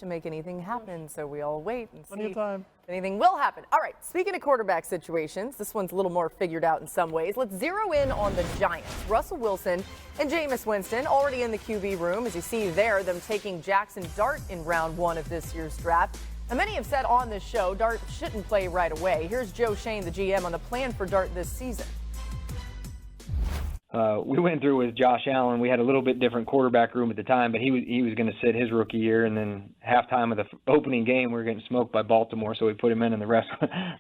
to make anything happen, so we all wait and see Plenty of time. if anything will happen. All right, speaking of quarterback situations, this one's a little more figured out in some ways. Let's zero in on the Giants. Russell Wilson and Jameis Winston already in the QB room. As you see there, them taking Jackson Dart in round 1 of this year's draft. Now, many have said on this show Dart shouldn't play right away. Here's Joe Schoen, the GM, on the plan for Dart this season. We went through with Josh Allen. We had a little bit different quarterback room at the time, but he was going to sit his rookie year, and then halftime of the opening game, we were getting smoked by Baltimore, so we put him in, and the rest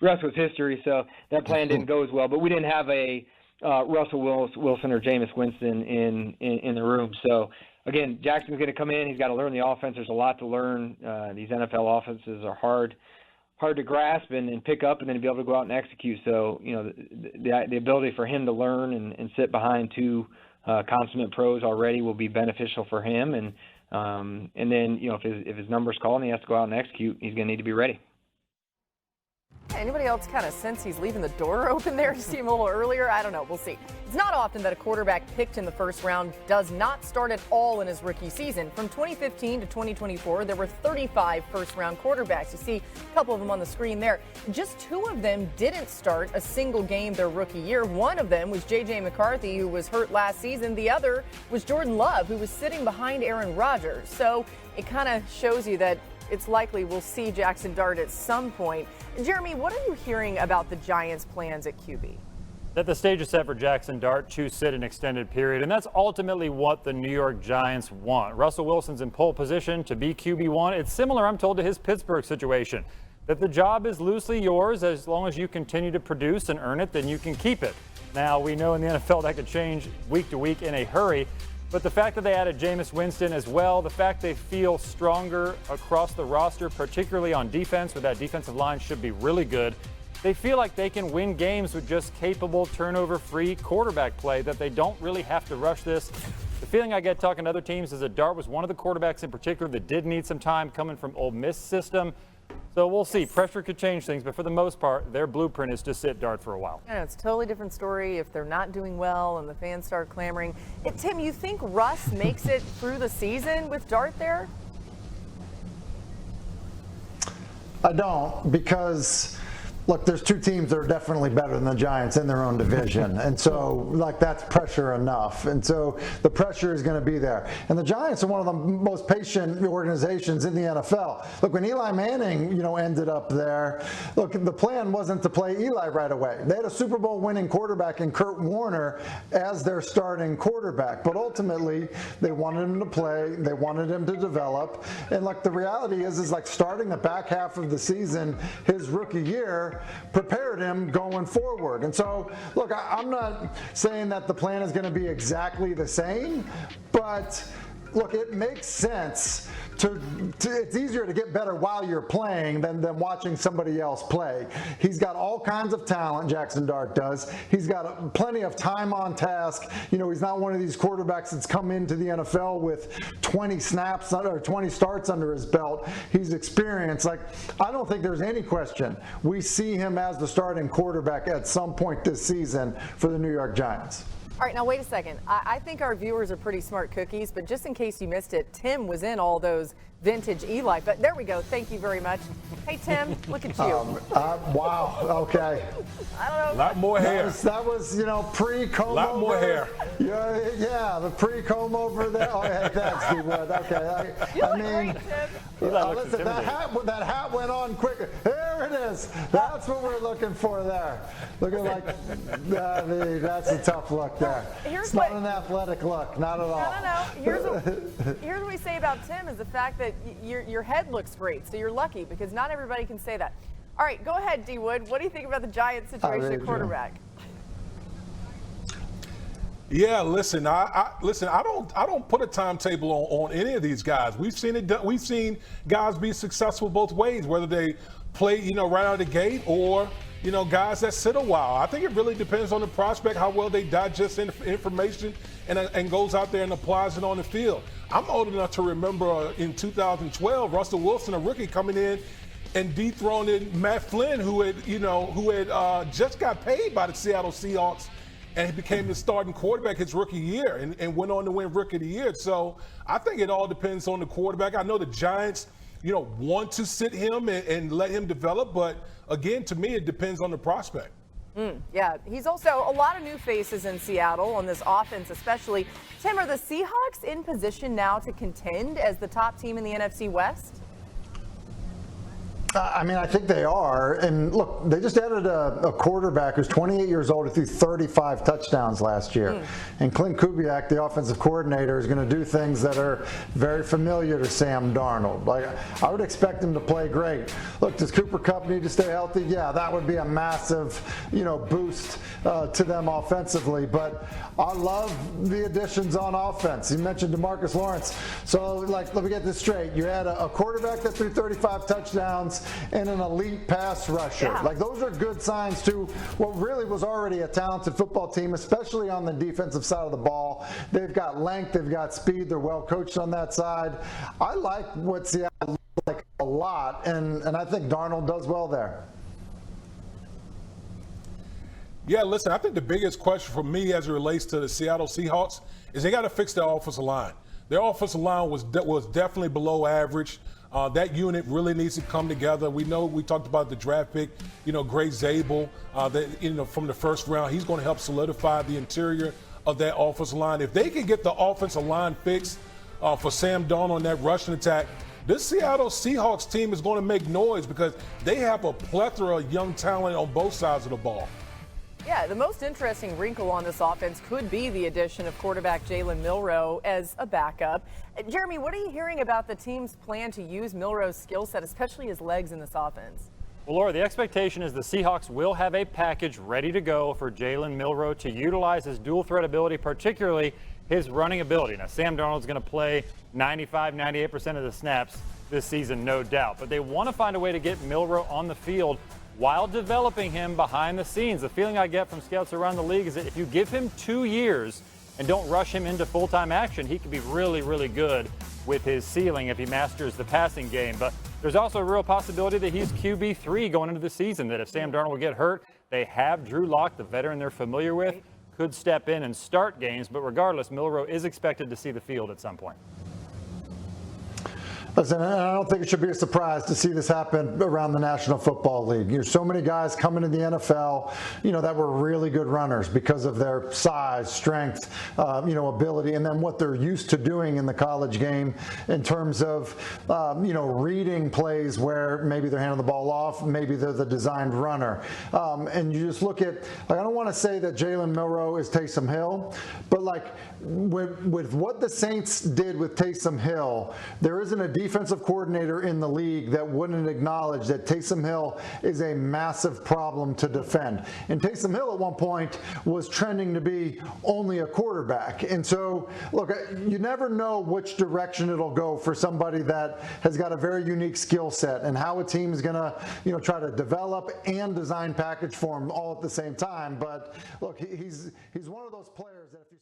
was history. So that plan didn't go as well. But we didn't have a Russell Wilson or Jameis Winston in the room. So again, Jackson's going to come in. He's got to learn the offense. There's a lot to learn. These NFL offenses are hard to grasp and pick up, and then to be able to go out and execute. So, you know, the ability for him to learn and sit behind two consummate pros already will be beneficial for him. And then, you know, if his number's called and he has to go out and execute, he's going to need to be ready. Anybody else kind of sense he's leaving the door open there to see him a little earlier? I don't know. We'll see. It's not often that a quarterback picked in the first round does not start at all in his rookie season. From 2015 to 2024, there were 35 first-round quarterbacks. You see a couple of them on the screen there. Just 2 of them didn't start a single game their rookie year. One of them was J.J. McCarthy, who was hurt last season. The other was Jordan Love, who was sitting behind Aaron Rodgers. So it kind of shows you that it's likely we'll see Jackson Dart at some point. Jeremy, what are you hearing about the Giants' plans at QB? That the stage is set for Jackson Dart to sit an extended period, and that's ultimately what the New York Giants want. Russell Wilson's in pole position to be QB1. It's similar, I'm told, to his Pittsburgh situation, that the job is loosely yours. As long as you continue to produce and earn it, then you can keep it. Now, we know in the NFL that could change week to week in a hurry. But the fact that they added Jameis Winston as well, the fact they feel stronger across the roster, particularly on defense, where that defensive line should be really good, they feel like they can win games with just capable, turnover-free quarterback play, that they don't really have to rush this. The feeling I get talking to other teams is that Dart was one of the quarterbacks in particular that did need some time coming from Ole Miss system. So we'll see. Pressure could change things, but for the most part, their blueprint is to sit Dart for a while. I know, it's a totally different story if they're not doing well and the fans start clamoring. Tim, you think Russ makes it through the season with Dart there? I don't, because look, there's 2 teams that are definitely better than the Giants in their own division. And so, like, that's pressure enough. And so the pressure is going to be there. And the Giants are one of the most patient organizations in the NFL. Look, when Eli Manning, ended up there, look, the plan wasn't to play Eli right away. They had a Super Bowl winning quarterback in Kurt Warner as their starting quarterback. But ultimately, they wanted him to play. They wanted him to develop. And, look, the reality is like starting the back half of the season, his rookie year, prepared him going forward. And so, look, I'm not saying that the plan is going to be exactly the same, but look, it makes sense it's easier to get better while you're playing than watching somebody else play. He's got all kinds of talent, Jackson Dart does. He's got plenty of time on task. He's not one of these quarterbacks that's come into the NFL with 20 snaps or 20 starts under his belt. He's experienced. I don't think there's any question we see him as the starting quarterback at some point this season for the New York Giants. All right, now wait a second. I think our viewers are pretty smart cookies, but just in case you missed it, Tim was in all those vintage Eli. But there we go. Thank you very much. Hey, Tim, look at you. Wow. Okay. I don't know. A lot more hair. That was pre-comb over. A lot more hair. Yeah, the pre-comb over there. Oh, hey, thanks, D-Wood. Okay. You look great, Tim. Listen, that hat went on quicker. There it is. That's what we're looking for there. Looking like that's a tough look there. It's not an athletic look, not at all. No. Here's what we say about Tim is the fact that your head looks great, so you're lucky because not everybody can say that. All right, go ahead, D. Wood. What do you think about the Giants situation at quarterback? Yeah, listen. I don't put a timetable on any of these guys. We've seen it. We've seen guys be successful both ways, whether they play, right out of the gate or, guys that sit a while. I think it really depends on the prospect, how well they digest information and goes out there and applies it on the field. I'm old enough to remember in 2012, Russell Wilson, a rookie, coming in and dethroning Matt Flynn, who had just got paid by the Seattle Seahawks, and he became the starting quarterback his rookie year and went on to win Rookie of the Year. So I think it all depends on the quarterback. I know the Giants want to sit him and let him develop. But again, to me, it depends on the prospect. Yeah, he's also a lot of new faces in Seattle on this offense, especially. Tim, are the Seahawks in position now to contend as the top team in the NFC West? I mean, I think they are. And look, they just added a quarterback who's 28 years old who threw 35 touchdowns last year. And Clint Kubiak, the offensive coordinator, is going to do things that are very familiar to Sam Darnold. Like, I would expect him to play great. Look, does Cooper Kupp need to stay healthy? Yeah, that would be a massive, boost to them offensively. But I love the additions on offense. You mentioned DeMarcus Lawrence. So, let me get this straight. You had a quarterback that threw 35 touchdowns and an elite pass rusher. Yeah. Those are good signs to what really was already a talented football team, especially on the defensive side of the ball. They've got length, they've got speed, they're well coached on that side. I like what Seattle looks like a lot, and I think Darnold does well there. Yeah, listen, I think the biggest question for me as it relates to the Seattle Seahawks is they got to fix their offensive line. Their offensive line was definitely below average. That unit really needs to come together. We talked about the draft pick, Gray Zabel, from the first round. He's going to help solidify the interior of that offensive line. If they can get the offensive line fixed for Sam Darnold on that rushing attack, this Seattle Seahawks team is going to make noise because they have a plethora of young talent on both sides of the ball. Yeah, the most interesting wrinkle on this offense could be the addition of quarterback Jaylen Milroe as a backup. Jeremy, what are you hearing about the team's plan to use Milroe's skill set, especially his legs in this offense? Well, Laura, the expectation is the Seahawks will have a package ready to go for Jaylen Milroe to utilize his dual threat ability, particularly his running ability. Now, Sam Darnold's going to play 95, 98% of the snaps this season, no doubt. But they want to find a way to get Milroe on the field while developing him behind the scenes. The feeling I get from scouts around the league is that if you give him 2 years and don't rush him into full-time action, he could be really, really good with his ceiling if he masters the passing game. But there's also a real possibility that he's QB3 going into the season, that if Sam Darnold will get hurt, they have Drew Lock, the veteran they're familiar with, could step in and start games. But regardless, Milroe is expected to see the field at some point. Listen, I don't think it should be a surprise to see this happen around the National Football League. So many guys coming to the NFL, that were really good runners because of their size, strength, ability, and then what they're used to doing in the college game in terms of, reading plays where maybe they're handing the ball off, maybe they're the designed runner. And you just look at, I don't want to say that Jaylen Milroe is Taysom Hill, but with what the Saints did with Taysom Hill, there isn't a defensive coordinator in the league that wouldn't acknowledge that Taysom Hill is a massive problem to defend. And Taysom Hill at one point was trending to be only a quarterback. And so, look, you never know which direction it'll go for somebody that has got a very unique skill set and how a team is going to, try to develop and design package for him all at the same time. But look, he's one of those players that if you